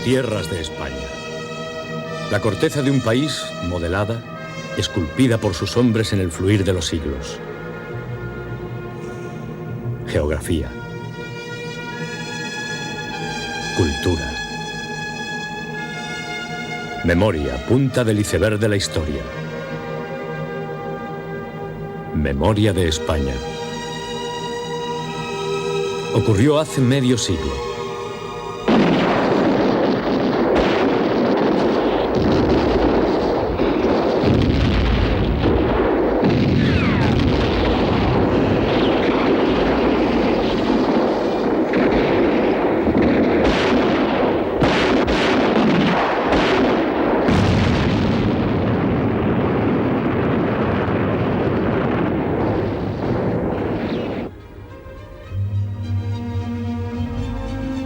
Tierras de España. La corteza de un país modelada, esculpida por sus hombres en el fluir de los siglos. Geografía. Cultura. Memoria, punta del iceberg de la historia. Memoria de España. Ocurrió hace medio siglo.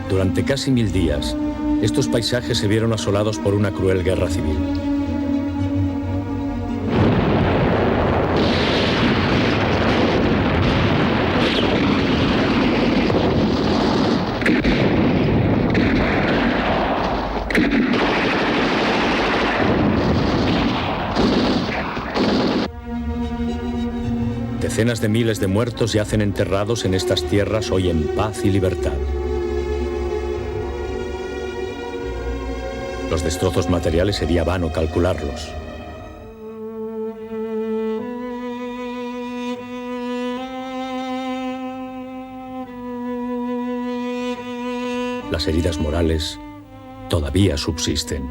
Durante casi 1000 días, estos paisajes se vieron asolados por una cruel guerra civil. Decenas de miles de muertos yacen enterrados en estas tierras hoy en paz y libertad. Los destrozos materiales sería vano calcularlos. Las heridas morales todavía subsisten.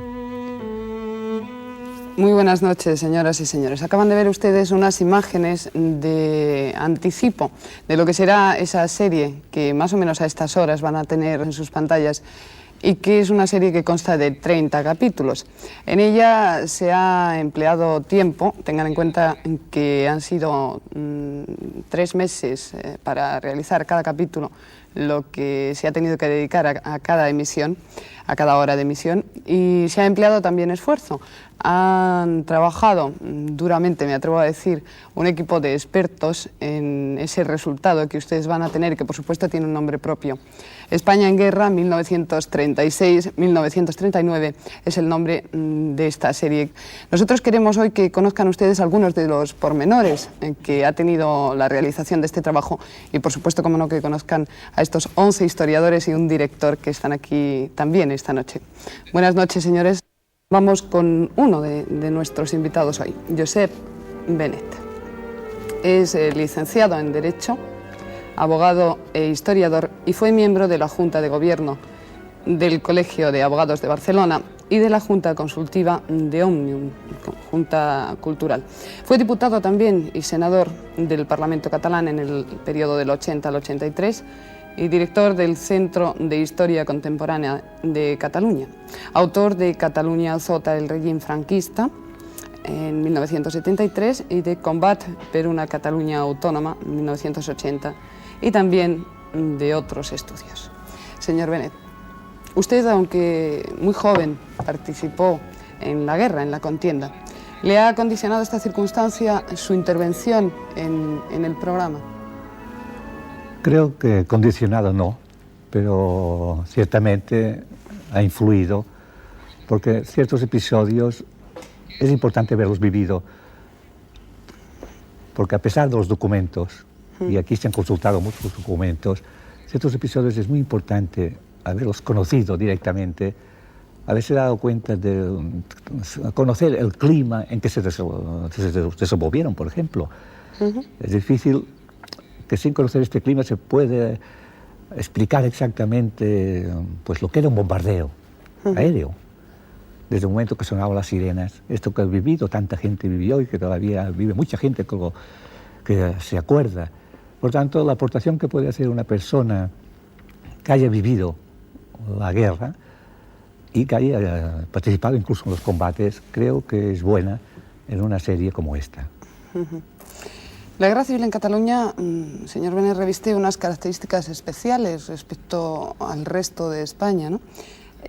Muy buenas noches, señoras y señores. Acaban de ver ustedes unas imágenes de anticipo de lo que será esa serie que más o menos a estas horas van a tener en sus pantallas, y que es una serie que consta de 30 capítulos. En ella se ha empleado tiempo, tengan en cuenta que han sido 3 meses para realizar cada capítulo, lo que se ha tenido que dedicar a cada emisión, a cada hora de emisión, y se ha empleado también esfuerzo. Han trabajado duramente, me atrevo a decir, un equipo de expertos en ese resultado que ustedes van a tener, que por supuesto tiene un nombre propio. España en guerra, 1936-1939, es el nombre de esta serie. Nosotros queremos hoy que conozcan ustedes algunos de los pormenores que ha tenido la realización de este trabajo y, por supuesto, como no, que conozcan a estos 11 historiadores y un director que están aquí también esta noche. Buenas noches, señores. Vamos con uno de nuestros invitados hoy, Josep Benet. Es licenciado en Derecho, abogado e historiador, y fue miembro de la Junta de Gobierno del Colegio de Abogados de Barcelona y de la Junta Consultiva de Òmnium, Junta Cultural. Fue diputado también y senador del Parlamento catalán en el periodo del 80 al 83 y director del Centro de Historia Contemporánea de Cataluña. Autor de Cataluña sota el règim franquista en 1973 y de Combat per una Cataluña autónoma en 1980, y también de otros estudios. Señor Benet, usted, aunque muy joven, participó en la guerra, en la contienda. ¿Le ha condicionado esta circunstancia su intervención en el programa? Creo que condicionado no, pero ciertamente ha influido, porque ciertos episodios es importante verlos vivido, porque a pesar de los documentos, y aquí se han consultado muchos documentos, ciertos episodios es muy importante haberlos conocido directamente, haberse dado cuenta de conocer el clima en que se desenvolvieron, por ejemplo. Es difícil que sin conocer este clima se puede explicar exactamente pues, lo que era un bombardeo aéreo. Desde el momento que sonaban las sirenas, esto que ha vivido, tanta gente vivió y que todavía vive mucha gente que se acuerda. Por tanto, la aportación que puede hacer una persona que haya vivido la guerra y que haya participado incluso en los combates, creo que es buena en una serie como esta. La guerra civil en Cataluña, señor Benet, reviste unas características especiales respecto al resto de España, ¿no?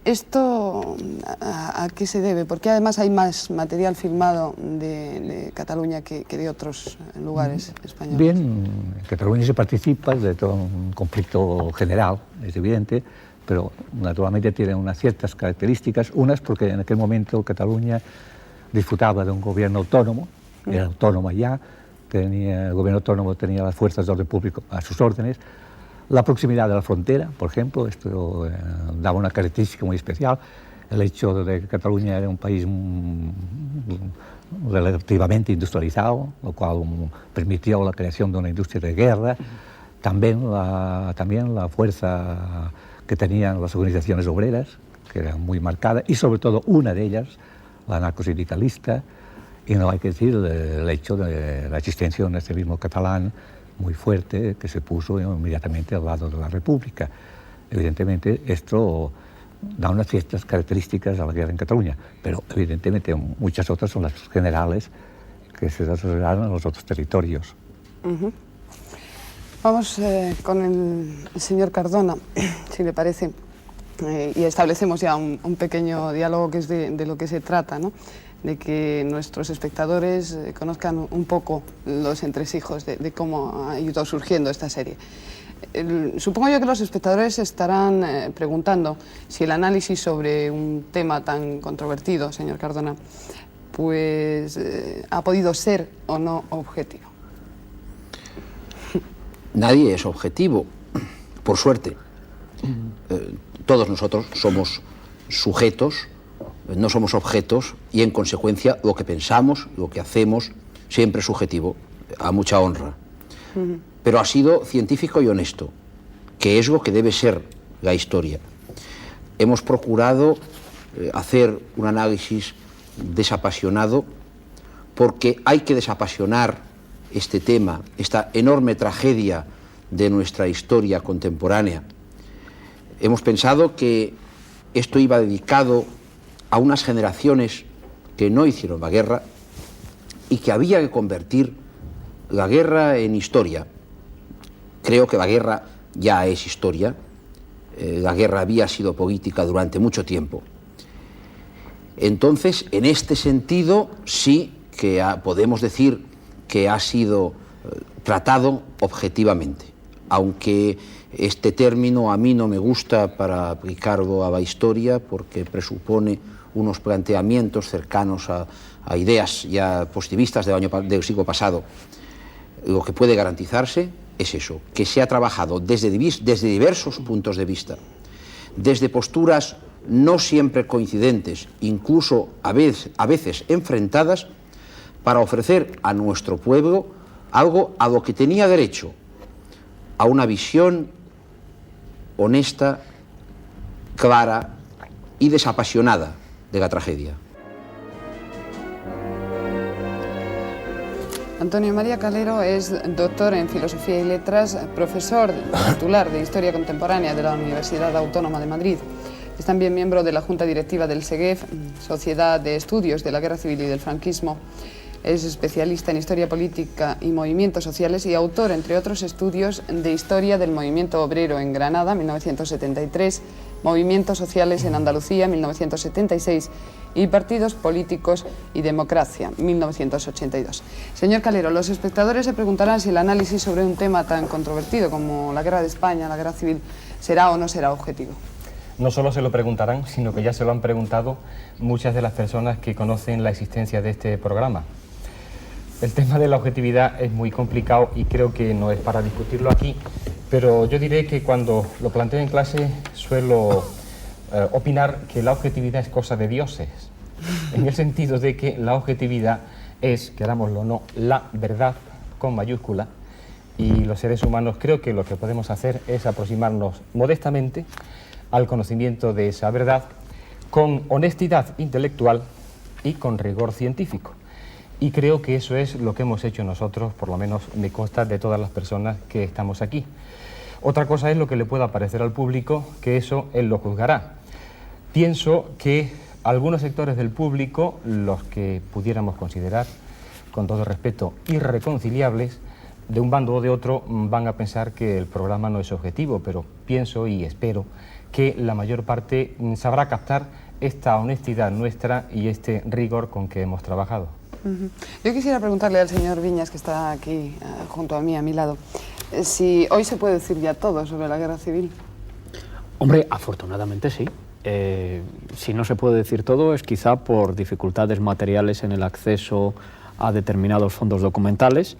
¿Esto a qué se debe? Porque además hay más material filmado de Cataluña que de otros lugares españoles. Bien, en Cataluña se participa de todo un conflicto general, es evidente, pero naturalmente tiene unas ciertas características, unas porque en aquel momento Cataluña disfrutaba de un gobierno autónomo, era autónoma ya, el gobierno autónomo tenía las fuerzas de orden público a sus órdenes, la proximidad de la frontera, por ejemplo, esto daba una característica muy especial, el hecho de que Cataluña era un país relativamente industrializado, lo cual permitió la creación de una industria de guerra, también la fuerza que tenían las organizaciones obreras, que era muy marcada, y sobre todo una de ellas, la anarcosindicalista, y no hay que decir el hecho de la existencia de un nacionalismo catalán muy fuerte que se puso inmediatamente al lado de la República. Evidentemente esto da unas ciertas características a la guerra en Cataluña, pero evidentemente muchas otras son las generales que se desarrollaron en los otros territorios. Vamos con el señor Cardona, si le parece, y establecemos ya un pequeño diálogo que es de lo que se trata, ¿no? De que nuestros espectadores conozcan un poco los entresijos de cómo ha ido surgiendo esta serie. Supongo yo que los espectadores estarán preguntando si el análisis sobre un tema tan controvertido, señor Cardona, pues ha podido ser o no objetivo. Nadie es objetivo, por suerte. Todos nosotros somos sujetos, no somos objetos, y en consecuencia lo que pensamos, lo que hacemos, siempre es subjetivo, a mucha honra. Pero ha sido científico y honesto, que es lo que debe ser la historia. Hemos procurado hacer un análisis desapasionado, porque hay que desapasionar este tema, esta enorme tragedia de nuestra historia contemporánea. Hemos pensado que esto iba dedicado a unas generaciones que no hicieron la guerra y que había que convertir la guerra en historia. Creo que la guerra ya es historia, la guerra había sido política durante mucho tiempo. Entonces, en este sentido, sí que podemos decir que ha sido tratado objetivamente, aunque este término a mí no me gusta para aplicarlo a la historia porque presupone unos planteamientos cercanos a ideas ya positivistas del siglo pasado. Lo que puede garantizarse es eso, que se ha trabajado desde diversos puntos de vista, desde posturas no siempre coincidentes, incluso a veces enfrentadas, para ofrecer a nuestro pueblo algo a lo que tenía derecho, a una visión honesta, clara y desapasionada de la tragedia. Antonio María Calero es doctor en Filosofía y Letras, profesor titular de Historia Contemporánea de la Universidad Autónoma de Madrid. Es también miembro de la Junta Directiva del SEGEF, Sociedad de Estudios de la Guerra Civil y del Franquismo. Es especialista en Historia Política y Movimientos Sociales y autor, entre otros estudios, de Historia del Movimiento Obrero en Granada, 1973, Movimientos Sociales en Andalucía, 1976, y Partidos Políticos y Democracia, 1982. Señor Calero, los espectadores se preguntarán si el análisis sobre un tema tan controvertido como la guerra de España, la guerra civil, será o no será objetivo. No solo se lo preguntarán, sino que ya se lo han preguntado muchas de las personas que conocen la existencia de este programa. El tema de la objetividad es muy complicado y creo que no es para discutirlo aquí, pero yo diré que cuando lo planteo en clase suelo opinar que la objetividad es cosa de dioses, en el sentido de que la objetividad es, querámoslo o no, la verdad con mayúscula, y los seres humanos creo que lo que podemos hacer es aproximarnos modestamente al conocimiento de esa verdad con honestidad intelectual y con rigor científico. Y creo que eso es lo que hemos hecho nosotros, por lo menos me consta de todas las personas que estamos aquí. Otra cosa es lo que le pueda parecer al público, que eso él lo juzgará. Pienso que algunos sectores del público, los que pudiéramos considerar, con todo respeto, irreconciliables, de un bando o de otro, van a pensar que el programa no es objetivo, pero pienso y espero que la mayor parte sabrá captar esta honestidad nuestra y este rigor con que hemos trabajado. Yo quisiera preguntarle al señor Viñas, que está aquí junto a mí, a mi lado, si hoy se puede decir ya todo sobre la guerra civil. Hombre, afortunadamente sí. Si no se puede decir todo es quizá por dificultades materiales en el acceso a determinados fondos documentales,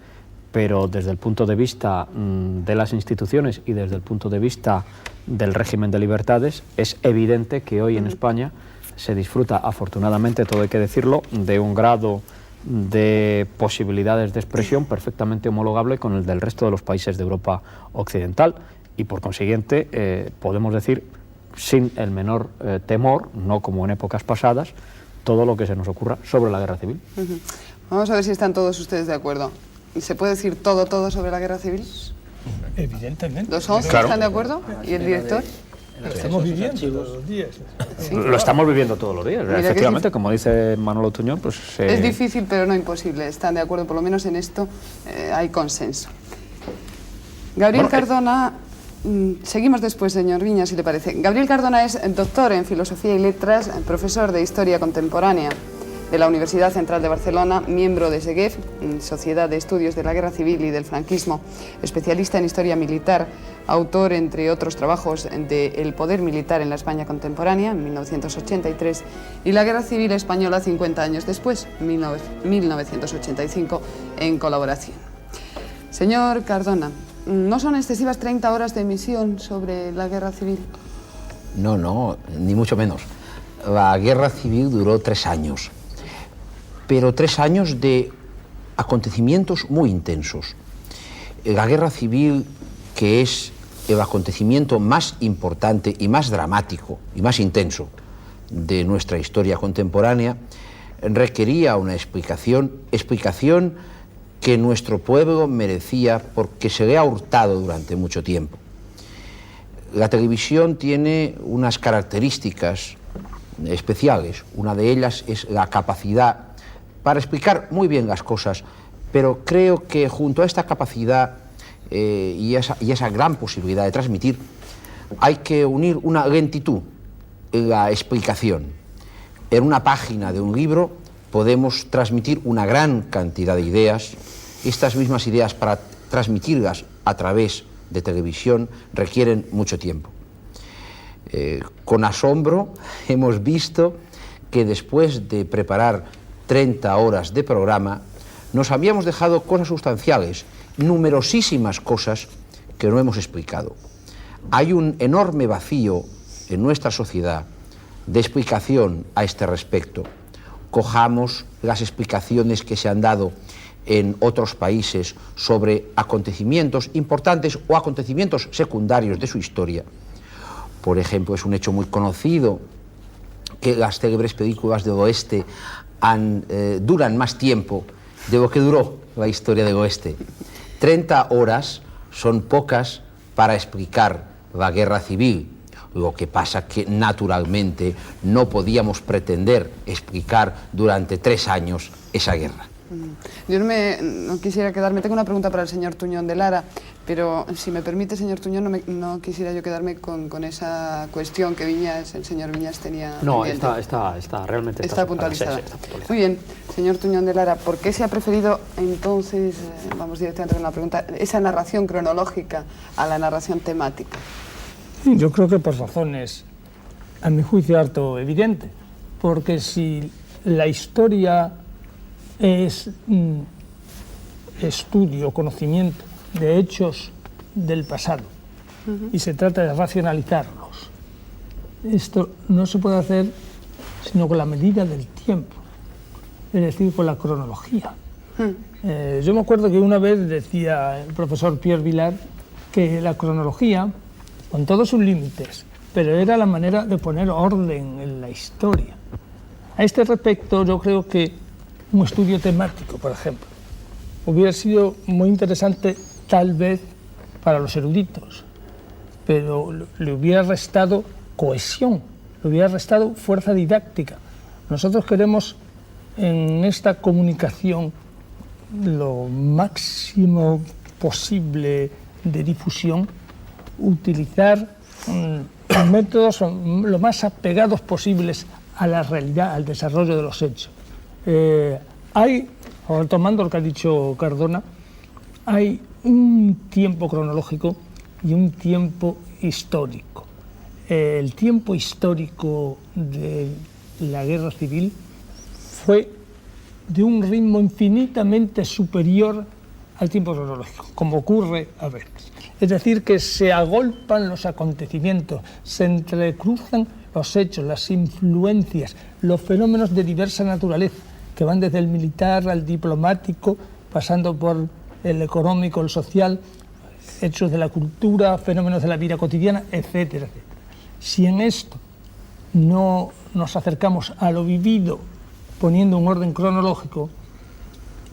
pero desde el punto de vista de las instituciones y desde el punto de vista del régimen de libertades, es evidente que hoy en España se disfruta, afortunadamente, todo hay que decirlo, de un grado de posibilidades de expresión perfectamente homologable con el del resto de los países de Europa Occidental, y por consiguiente podemos decir sin el menor temor, no como en épocas pasadas, todo lo que se nos ocurra sobre la guerra civil. Vamos a ver si están todos ustedes de acuerdo. ¿Se puede decir todo sobre la guerra civil? Evidentemente. ¿Los 11 están de acuerdo? ¿Y el director? Lo estamos viviendo todos los días. Sí. Lo estamos viviendo todos los días. Mira, efectivamente, como dice Manolo Tuñón, pues... Es difícil, pero no imposible. Están de acuerdo, por lo menos en esto hay consenso. Gabriel Cardona... Seguimos después, señor Viñas, si le parece. Gabriel Cardona es doctor en Filosofía y Letras, profesor de Historia Contemporánea de la Universidad Central de Barcelona, miembro de SEGEF, Sociedad de Estudios de la Guerra Civil y del Franquismo, especialista en Historia Militar, autor, entre otros trabajos, de El poder militar en la España contemporánea, en 1983, y La Guerra Civil Española 50 años después, 1985, en colaboración. Señor Cardona, ¿no son excesivas 30 horas de emisión sobre la guerra civil? No, ni mucho menos. La guerra civil duró 3 años, pero 3 años de acontecimientos muy intensos. La guerra civil, que es el acontecimiento más importante y más dramático y más intenso de nuestra historia contemporánea, requería una explicación que nuestro pueblo merecía porque se le ha hurtado durante mucho tiempo. La televisión tiene unas características especiales. Una de ellas es la capacidad para explicar muy bien las cosas, pero creo que junto a esta capacidad y esa gran posibilidad de transmitir, hay que unir una lentitud en la explicación. En una página de un libro podemos transmitir una gran cantidad de ideas. Estas mismas ideas, para transmitirlas a través de televisión, requieren mucho tiempo. Con asombro hemos visto que después de preparar 30 horas de programa, nos habíamos dejado cosas sustanciales, numerosísimas cosas que no hemos explicado. Hay un enorme vacío en nuestra sociedad de explicación a este respecto. Cojamos las explicaciones que se han dado en otros países sobre acontecimientos importantes o acontecimientos secundarios de su historia. Por ejemplo, es un hecho muy conocido que las célebres películas del oeste duran más tiempo de lo que duró la historia del oeste. 30 horas son pocas para explicar la guerra civil. Lo que pasa que naturalmente no podíamos pretender explicar durante 3 años esa guerra. Yo no quisiera quedarme, tengo una pregunta para el señor Tuñón de Lara, pero si me permite, señor Tuñón, no quisiera yo quedarme con esa cuestión que el señor Viñas tenía. No, realmente está puntualizada. Sí, está puntualizada. Muy bien, señor Tuñón de Lara, ¿por qué se ha preferido entonces, vamos directamente con la pregunta, esa narración cronológica a la narración temática? Yo creo que por razones, a mi juicio, harto evidente, porque si la historia es estudio, conocimiento de hechos del pasado y se trata de racionalizarlos, esto no se puede hacer sino con la medida del tiempo, es decir, con la cronología. Yo me acuerdo que una vez decía el profesor Pierre Vilar que la cronología, con todos sus límites, pero era la manera de poner orden en la historia. A este respecto, yo creo que un estudio temático, por ejemplo, hubiera sido muy interesante tal vez para los eruditos, pero le hubiera restado cohesión, le hubiera restado fuerza didáctica. Nosotros queremos en esta comunicación lo máximo posible de difusión, utilizar métodos lo más apegados posibles a la realidad, al desarrollo de los hechos. Tomando lo que ha dicho Cardona, hay un tiempo cronológico y un tiempo histórico. el tiempo histórico de la guerra civil fue de un ritmo infinitamente superior al tiempo cronológico, como ocurre a veces. Es decir, que se agolpan los acontecimientos, se entrecruzan los hechos, las influencias, los fenómenos de diversa naturaleza, que van desde el militar al diplomático, pasando por el económico, el social, hechos de la cultura, fenómenos de la vida cotidiana, etcétera, etcétera. Si en esto no nos acercamos a lo vivido poniendo un orden cronológico,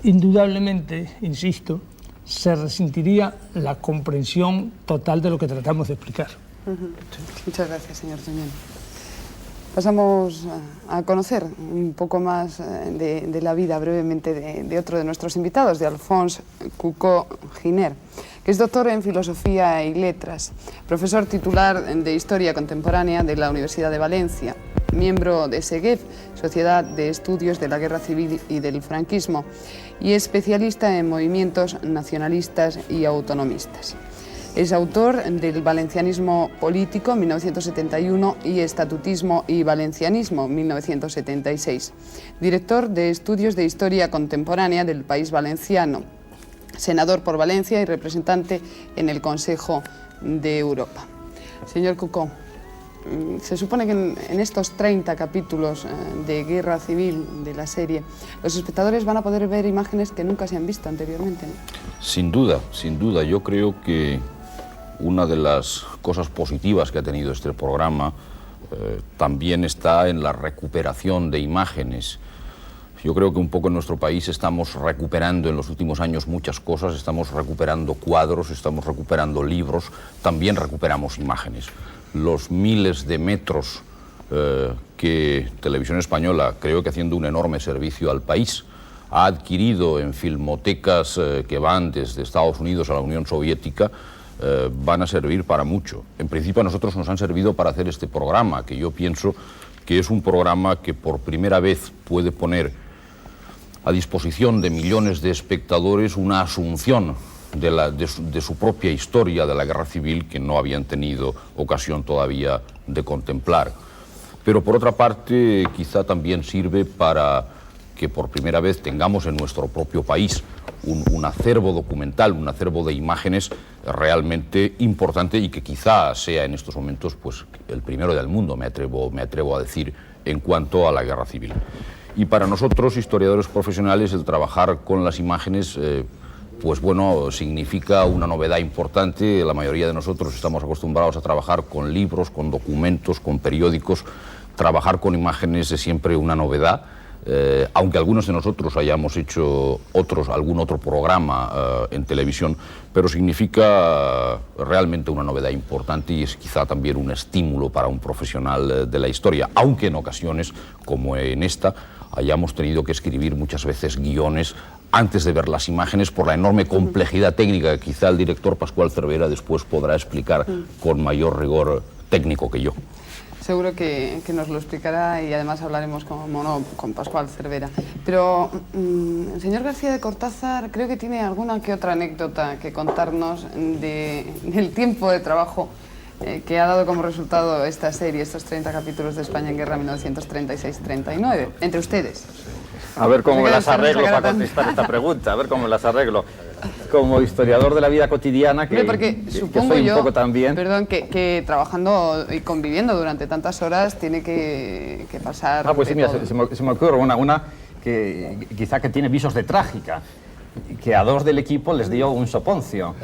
indudablemente, insisto, se resentiría la comprensión total de lo que tratamos de explicar. Muchas gracias, señor Toñón. Pasamos a conocer un poco más de la vida brevemente de otro de nuestros invitados, de Alphonse Cucó-Giner, que es doctor en Filosofía y Letras, profesor titular de Historia Contemporánea de la Universidad de Valencia, miembro de SEGEF, Sociedad de Estudios de la Guerra Civil y del Franquismo, y especialista en movimientos nacionalistas y autonomistas. Es autor del Valencianismo político, 1971, y Estatutismo y Valencianismo, 1976. Director de Estudios de Historia Contemporánea del País Valenciano, senador por Valencia y representante en el Consejo de Europa. Señor Cucó, se supone que en estos 30 capítulos de Guerra Civil de la serie, los espectadores van a poder ver imágenes que nunca se han visto anteriormente, ¿no? Sin duda, sin duda. Yo creo que una de las cosas positivas que ha tenido este programa también está en la recuperación de imágenes. Yo creo que un poco en nuestro país estamos recuperando en los últimos años muchas cosas, estamos recuperando cuadros, estamos recuperando libros, también recuperamos imágenes. Los miles de metros que Televisión Española, creo que haciendo un enorme servicio al país, ha adquirido en filmotecas que van desde Estados Unidos a la Unión Soviética, van a servir para mucho. En principio a nosotros nos han servido para hacer este programa, que yo pienso que es un programa que por primera vez puede poner a disposición de millones de espectadores una asunción de su propia historia de la guerra civil que no habían tenido ocasión todavía de contemplar. Pero por otra parte quizá también sirve para que por primera vez tengamos en nuestro propio país un acervo documental, un acervo de imágenes realmente importante y que quizá sea en estos momentos pues, el primero del mundo, me atrevo a decir, en cuanto a la guerra civil. Y para nosotros, historiadores profesionales, el trabajar con las imágenes pues bueno, significa una novedad importante. La mayoría de nosotros estamos acostumbrados a trabajar con libros, con documentos, con periódicos. Trabajar con imágenes es siempre una novedad. Aunque algunos de nosotros hayamos hecho algún otro programa en televisión, pero significa realmente una novedad importante y es quizá también un estímulo para un profesional de la historia, aunque en ocasiones, como en esta, hayamos tenido que escribir muchas veces guiones antes de ver las imágenes por la enorme complejidad técnica que quizá el director Pascual Cervera después podrá explicar con mayor rigor técnico que yo. Seguro que nos lo explicará y además hablaremos con Pascual Cervera. Pero el señor García de Cortázar creo que tiene alguna que otra anécdota que contarnos del tiempo de trabajo que ha dado como resultado esta serie, estos 30 capítulos de España en Guerra 1936-39, entre ustedes. A ver cómo me las arreglo para contestar esta pregunta, a ver cómo me las arreglo. Como historiador de la vida cotidiana, que soy un poco también... Perdón, que trabajando y conviviendo durante tantas horas tiene que pasar... Ah, pues sí, mira, se me ocurre una que quizá que tiene visos de trágica, que a dos del equipo les dio un soponcio,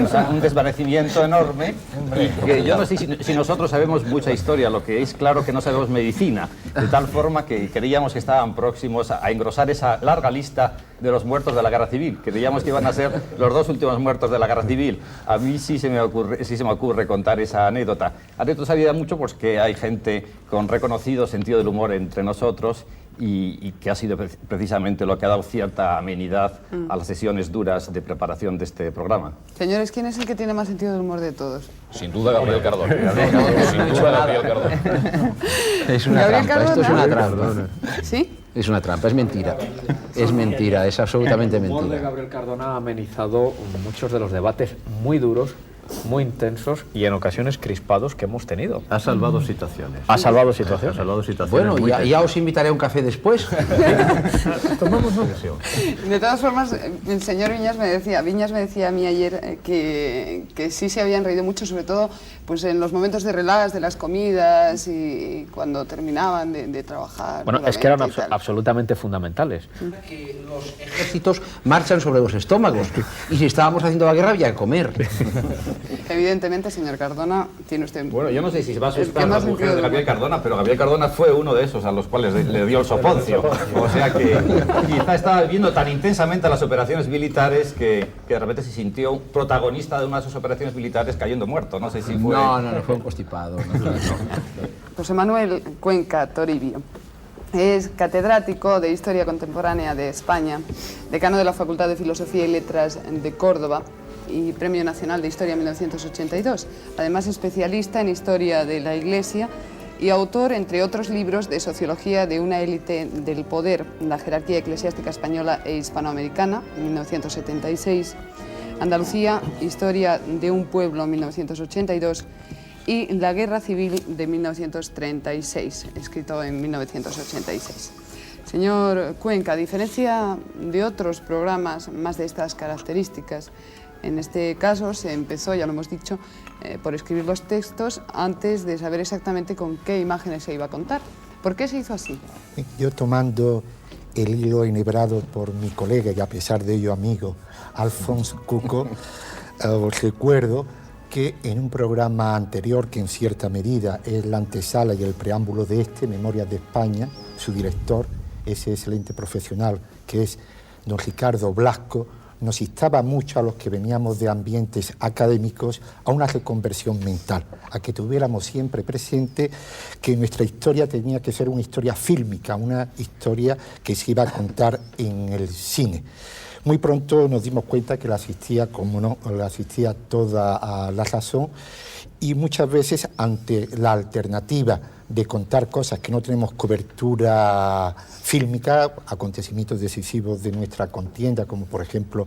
o sea, un desvanecimiento enorme, y que yo no sé si nosotros sabemos mucha historia, lo que es claro que no sabemos medicina, de tal forma que creíamos que estaban próximos a engrosar esa larga lista de los muertos de la guerra civil, creíamos que iban a ser los dos últimos muertos de la guerra civil. A mí sí se me ocurre contar esa anécdota. Anécdota sabida mucho porque hay gente con reconocido sentido del humor entre nosotros, y que ha sido precisamente lo que ha dado cierta amenidad a las sesiones duras de preparación de este programa. Señores, ¿quién es el que tiene más sentido del humor de todos? Sin duda Gabriel Cardón. Sin duda Gabriel Cardón. Es una trampa, Cardona, esto es una trampa. ¿Sí? Es una trampa, es mentira. Es mentira, es absolutamente El humor de mentira. Gabriel Cardona ha amenizado muchos de los debates muy duros muy intensos y en ocasiones crispados que hemos tenido. Ha salvado situaciones. Ha salvado situaciones. Ha salvado situaciones. Bueno, ya os invitaré a un café después. Tomamos una De todas formas, el señor Viñas me decía a mí ayer que sí se habían reído mucho, sobre todo pues en los momentos de relax, de las comidas y cuando terminaban de trabajar. Bueno, es que eran absolutamente fundamentales. Que los ejércitos marchan sobre los estómagos y si estábamos haciendo la guerra había que comer. Evidentemente, señor Cardona, tiene usted... Bueno, yo no sé si se va a el asustar que más las mujeres de sentido Gabriel Cardona, pero Gabriel Cardona fue uno de esos a los cuales le dio el soponcio. O sea que quizá estaba viviendo tan intensamente las operaciones militares que de repente se sintió protagonista de una de esas operaciones militares cayendo muerto. No sé si fue... No, fue un constipado. No. José Manuel Cuenca Toribio es catedrático de Historia Contemporánea de España, decano de la Facultad de Filosofía y Letras de Córdoba y Premio Nacional de Historia 1982. Además, especialista en Historia de la Iglesia y autor, entre otros libros, de Sociología de una élite del poder, la jerarquía eclesiástica española e hispanoamericana, 1976, Andalucía, Historia de un pueblo, 1982, y La Guerra Civil de 1936, escrito en 1986. Señor Cuenca, a diferencia de otros programas más de estas características, en este caso se empezó, ya lo hemos dicho, por escribir los textos antes de saber exactamente con qué imágenes se iba a contar. ¿Por qué se hizo así? Yo, tomando el hilo enhebrado por mi colega y a pesar de ello amigo, Alfonso Cuco, os recuerdo que en un programa anterior, que en cierta medida es la antesala y el preámbulo de este, Memorias de España, su director, ese excelente profesional que es don Ricardo Blasco, nos instaba mucho a los que veníamos de ambientes académicos a una reconversión mental, a que tuviéramos siempre presente que nuestra historia tenía que ser una historia fílmica, una historia que se iba a contar en el cine. Muy pronto nos dimos cuenta que la asistía, como no, la asistía toda a la razón, y muchas veces ante la alternativa de contar cosas que no tenemos cobertura fílmica, acontecimientos decisivos de nuestra contienda, como por ejemplo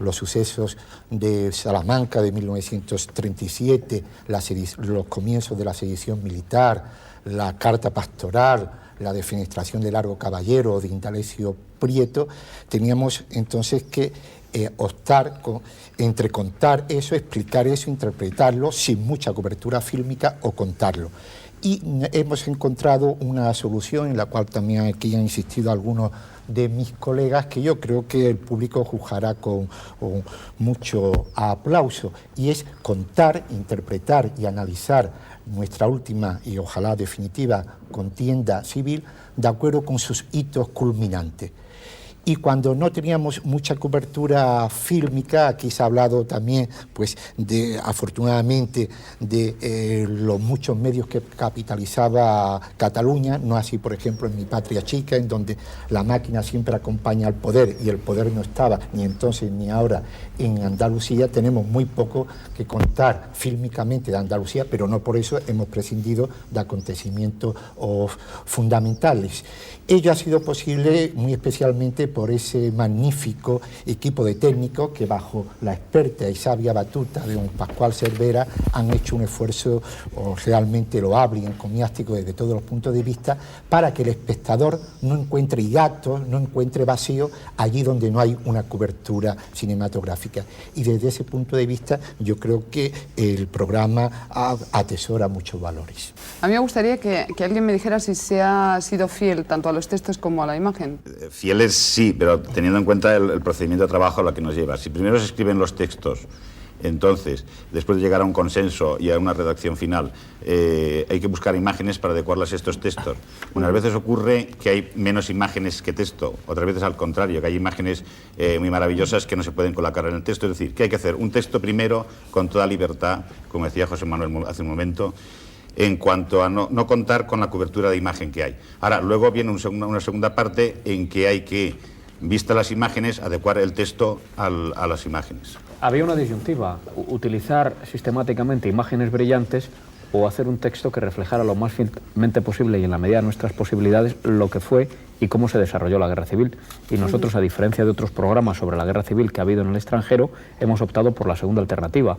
los sucesos de Salamanca de 1937, los comienzos de la sedición militar, la carta pastoral, la defenestración de Largo Caballero o de Indalecio Prieto, teníamos entonces que optar entre contar eso, explicar eso, interpretarlo sin mucha cobertura fílmica o contarlo. Y hemos encontrado una solución en la cual también aquí han insistido algunos de mis colegas, que yo creo que el público juzgará con mucho aplauso, y es contar, interpretar y analizar nuestra última y ojalá definitiva contienda civil de acuerdo con sus hitos culminantes. Y cuando no teníamos mucha cobertura fílmica, aquí se ha hablado también, pues, afortunadamente, de los muchos medios que capitalizaba Cataluña, no así, por ejemplo, en mi patria chica, en donde la máquina siempre acompaña al poder y el poder no estaba ni entonces ni ahora en Andalucía. Tenemos muy poco que contar fílmicamente de Andalucía, pero no por eso hemos prescindido de acontecimientos fundamentales. Ello ha sido posible muy especialmente por ese magnífico equipo de técnicos que, bajo la experta y sabia batuta de don Pascual Cervera, han hecho un esfuerzo realmente loable y encomiástico desde todos los puntos de vista para que el espectador no encuentre hiatos, no encuentre vacío allí donde no hay una cobertura cinematográfica. Y desde ese punto de vista yo creo que el programa atesora muchos valores. A mí me gustaría que alguien me dijera si se ha sido fiel tanto a los textos como a la imagen. Fieles sí, pero teniendo en cuenta el procedimiento de trabajo a lo que nos lleva. Si primero se escriben los textos, entonces, después de llegar a un consenso y a una redacción final, hay que buscar imágenes para adecuarlas a estos textos. Unas veces ocurre que hay menos imágenes que texto, otras veces al contrario, que hay imágenes muy maravillosas que no se pueden colocar en el texto. Es decir, que hay que hacer un texto primero con toda libertad, como decía José Manuel hace un momento, en cuanto a no contar con la cobertura de imagen que hay. Ahora, luego viene una segunda parte en que hay que, vistas las imágenes, adecuar el texto a las imágenes. Había una disyuntiva, utilizar sistemáticamente imágenes brillantes o hacer un texto que reflejara lo más fielmente posible y en la medida de nuestras posibilidades lo que fue y cómo se desarrolló la guerra civil. Y nosotros, a diferencia de otros programas sobre la guerra civil que ha habido en el extranjero, hemos optado por la segunda alternativa.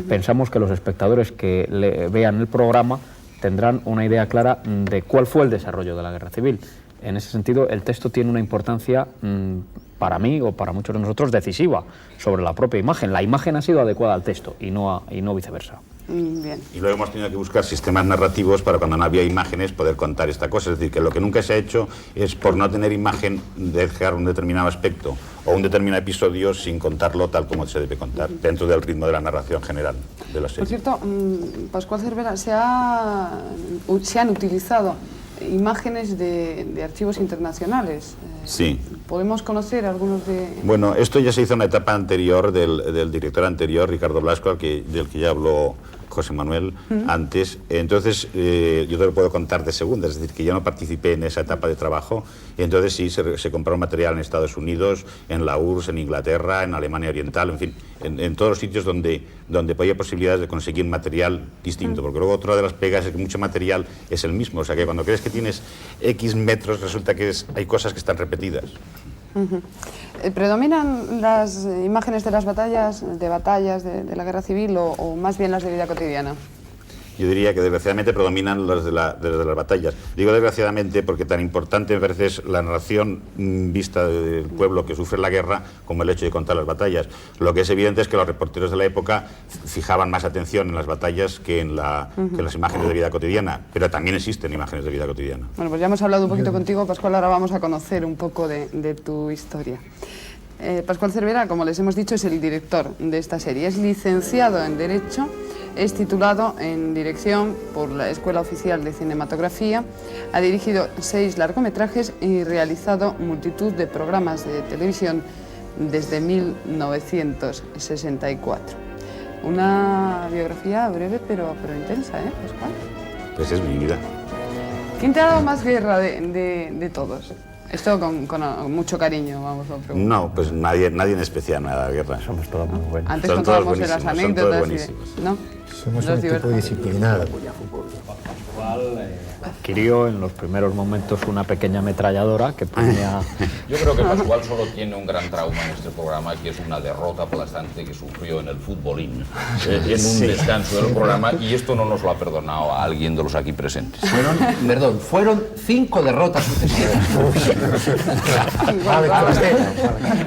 Pensamos que los espectadores que vean el programa tendrán una idea clara de cuál fue el desarrollo de la guerra civil. En ese sentido, el texto tiene una importancia para mí o para muchos de nosotros decisiva sobre la propia imagen. La imagen ha sido adecuada al texto y no viceversa. Bien. Y luego hemos tenido que buscar sistemas narrativos para cuando no había imágenes poder contar esta cosa. Es decir, que lo que nunca se ha hecho es por no tener imagen dejar un determinado aspecto o un determinado episodio sin contarlo tal como se debe contar, dentro del ritmo de la narración general de la serie. Por cierto, Pascual Cervera, se han utilizado imágenes de archivos internacionales. Sí. ¿Podemos conocer algunos de...? Bueno, esto ya se hizo en una etapa anterior del director anterior, Ricardo Blasco, del que ya habló José Manuel antes. Entonces, yo te lo puedo contar de segunda, es decir, que yo no participé en esa etapa de trabajo. Y entonces sí, se compró material en Estados Unidos, en la URSS, en Inglaterra, en Alemania Oriental, en fin, en todos los sitios donde había posibilidades de conseguir material distinto. Porque luego otra de las pegas es que mucho material es el mismo. O sea, que cuando crees que tienes X metros, resulta que hay cosas que están repetidas. ¿Predominan las imágenes de las batallas, de la guerra civil o más bien las de vida cotidiana? Yo diría que desgraciadamente predominan las de las batallas. Digo desgraciadamente porque tan importante me parece es la narración vista del pueblo que sufre la guerra como el hecho de contar las batallas. Lo que es evidente es que los reporteros de la época fijaban más atención en las batallas que en las imágenes de vida cotidiana, pero también existen imágenes de vida cotidiana. Bueno, pues ya hemos hablado un poquito contigo, Pascual, ahora vamos a conocer un poco de tu historia. Pascual Cervera, como les hemos dicho, es el director de esta serie. Es licenciado en Derecho, es titulado en Dirección por la Escuela Oficial de Cinematografía, ha dirigido 6 largometrajes y realizado multitud de programas de televisión desde 1964. Una biografía breve pero intensa, ¿eh, Pascual? Pues es mi vida. ¿Quién te ha dado más guerra de todos? Esto con mucho cariño, vamos a preguntar. No, pues nadie en especial me ha dado guerra. Somos todos muy buenos. Antes contábamos de las anécdotas. ¿No? Somos un equipo disciplinado. Adquirió en los primeros momentos una pequeña ametralladora que ponía... Yo creo que Pascual solo tiene un gran trauma en este programa, que es una derrota aplastante que sufrió en el futbolín, en un descanso del programa, y esto no nos lo ha perdonado a alguien de los aquí presentes. Fueron 5 derrotas sucesivas.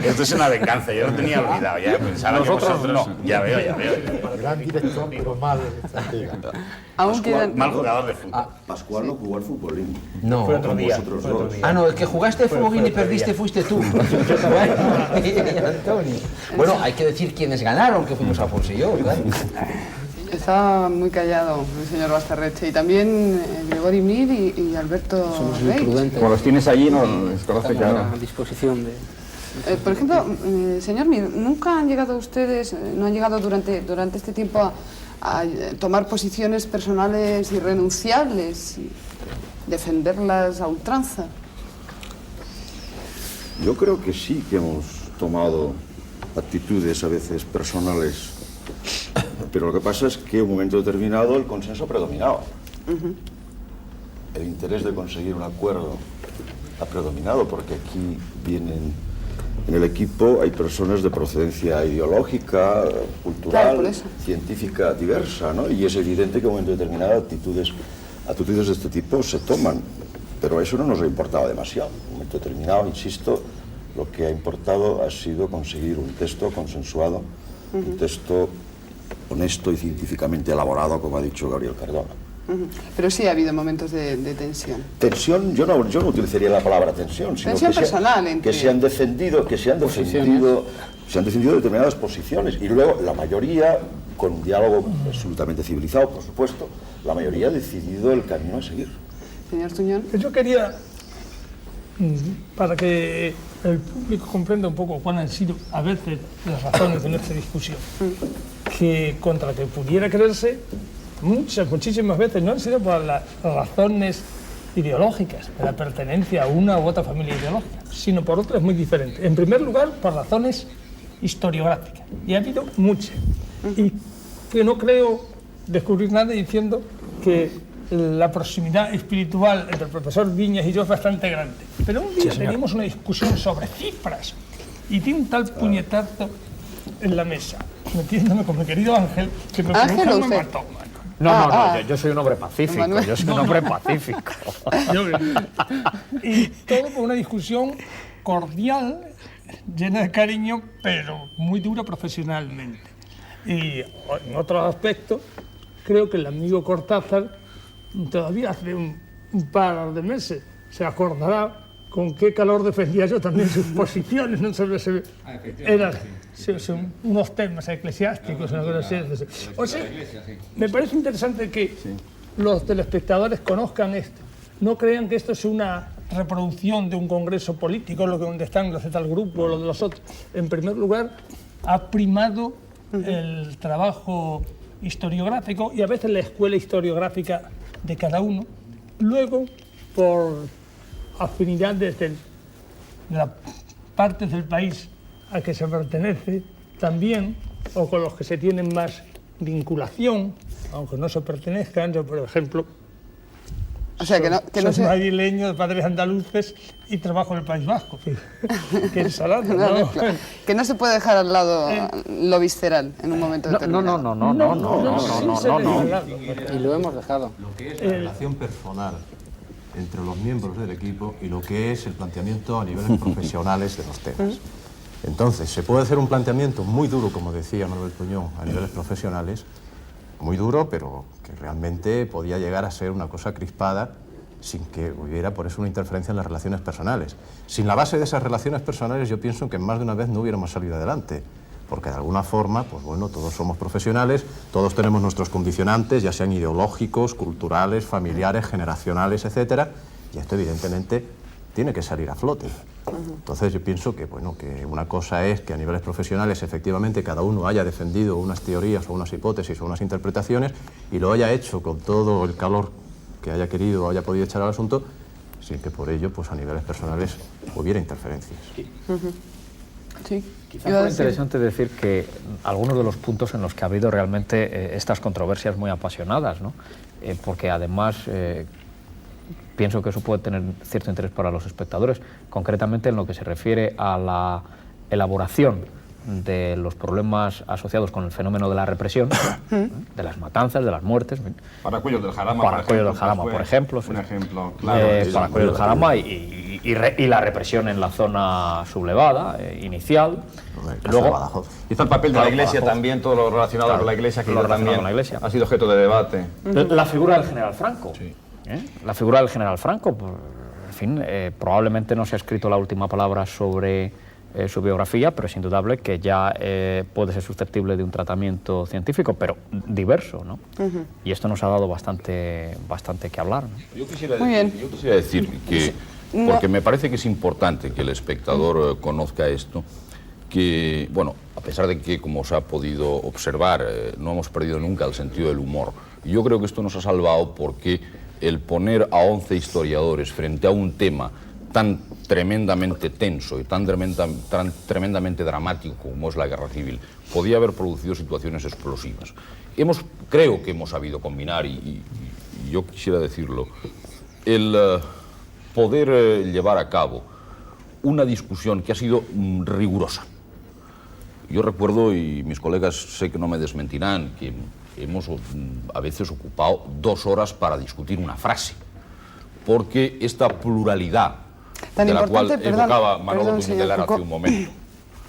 Esto es una venganza, yo lo tenía olvidado, ya pensaba que vosotros no. Ya veo. Gran director, pero mal estratega. Mal jugador de fútbol. Pascual no jugó al futbolín. No. Fue otro día. No, el que jugaste al futbolín y perdiste fuiste tú. Antonio. Bueno, hay que decir quiénes ganaron, que fuimos Alfonso y yo, claro. Está muy callado el señor Bastarreche y también Gregori Mir y Alberto Reich. Como los tienes allí, no los conoce, claro. A disposición de... Por ejemplo, señor Mir, ¿nunca han llegado ustedes, no han llegado durante este tiempo a tomar posiciones personales irrenunciables y defenderlas a ultranza? Yo creo que sí que hemos tomado actitudes a veces personales, pero lo que pasa es que en un momento determinado el consenso predominaba. El interés de conseguir un acuerdo ha predominado, porque aquí vienen... En el equipo hay personas de procedencia ideológica, cultural, científica diversa, ¿no? Y es evidente que en un momento determinado actitudes de este tipo se toman, pero eso no nos ha importado demasiado. En un momento determinado, insisto, lo que ha importado ha sido conseguir un texto consensuado, un texto honesto y científicamente elaborado, como ha dicho Gabriel Cardona. Pero sí ha habido momentos de tensión. Tensión, yo no utilizaría la palabra tensión, sino tensión personal, que se han defendido determinadas posiciones, y luego la mayoría, con un diálogo absolutamente civilizado, por supuesto, la mayoría ha decidido el camino a seguir. Señor Tuñón. Yo quería, para que el público comprenda un poco cuáles han sido a veces las razones de nuestra discusión, que contra que pudiera creerse, muchísimas veces no han sido por las razones ideológicas, de la pertenencia a una u otra familia ideológica, sino por otras muy diferentes. En primer lugar, por razones historiográficas, y ha habido muchas, y que no creo descubrir nada diciendo que la proximidad espiritual entre el profesor Viñas y yo es bastante grande. Pero un día teníamos una discusión sobre cifras y tiene un tal puñetazo en la mesa, metiéndome con mi querido Ángel, que me produjo un hematoma. No, yo soy un hombre pacífico, yo soy un hombre pacífico. Y todo por una discusión cordial, llena de cariño, pero muy dura profesionalmente. Y en otros aspectos, creo que el amigo Cortázar, todavía hace un par de meses, se acordará con qué calor defendía yo también sus posiciones, no solo eran unos temas eclesiásticos, una cosa así. O sea, me parece interesante que los telespectadores conozcan esto, no crean que esto es una reproducción de un congreso político, lo que donde están los de tal grupo o los de los otros. En primer lugar, ha primado el trabajo historiográfico y a veces la escuela historiográfica de cada uno. Luego, por afinidad desde las partes del país a que se pertenece también, o con los que se tienen más vinculación, aunque no se pertenezcan. Yo, por ejemplo, soy madrileño de padres andaluces y trabajo en el País Vasco. Qué ensalada, ¿no? Que no se puede dejar al lado lo visceral en un momento determinado. No. Y lo hemos dejado. Lo que es la relación personal entre los miembros del equipo y lo que es el planteamiento a niveles profesionales de los temas. Entonces, se puede hacer un planteamiento muy duro, como decía Manuel Puñón, a niveles profesionales, muy duro, pero que realmente podía llegar a ser una cosa crispada sin que hubiera por eso una interferencia en las relaciones personales. Sin la base de esas relaciones personales, yo pienso que más de una vez no hubiéramos salido adelante, porque de alguna forma, pues bueno, todos somos profesionales, todos tenemos nuestros condicionantes, ya sean ideológicos, culturales, familiares, generacionales, etcétera, y esto evidentemente tiene que salir a flote. Entonces yo pienso que, bueno, que una cosa es que a niveles profesionales efectivamente cada uno haya defendido unas teorías o unas hipótesis o unas interpretaciones y lo haya hecho con todo el calor que haya querido o haya podido echar al asunto, sin que por ello, pues a niveles personales hubiera interferencias. Sí. Quizás es interesante decir que algunos de los puntos en los que ha habido realmente estas controversias muy apasionadas, ¿no? Porque además pienso que eso puede tener cierto interés para los espectadores, concretamente en lo que se refiere a la elaboración de los problemas asociados con el fenómeno de la represión, de las matanzas, de las muertes. Paracuellos del Jarama, por ejemplo. Un ejemplo, claro. Paracuellos del Jarama y la represión en la zona sublevada, inicial. Luego, y está el papel de la Iglesia también, todo lo relacionado con la Iglesia, que también ha sido objeto de debate. La figura del general Franco. Sí. La figura del general Franco, en fin, probablemente no se ha escrito la última palabra sobre su biografía, pero es indudable que ya puede ser susceptible de un tratamiento científico, pero diverso, ¿no? Y esto nos ha dado bastante que hablar, ¿no? Yo quisiera decir que, porque me parece que es importante que el espectador conozca esto, que, bueno, a pesar de que, como se ha podido observar, no hemos perdido nunca el sentido del humor, yo creo que esto nos ha salvado porque el poner a 11 historiadores frente a un tema tan tremendamente tenso y tan tremendamente dramático como es la guerra civil, podía haber producido situaciones explosivas. Creo que hemos sabido combinar, y yo quisiera decirlo, el poder llevar a cabo una discusión que ha sido rigurosa. Yo recuerdo, y mis colegas sé que no me desmentirán, que hemos a veces ocupado 2 horas para discutir una frase, porque esta pluralidad de la cual evocaba Manolo Muñoz de Lara hace un momento.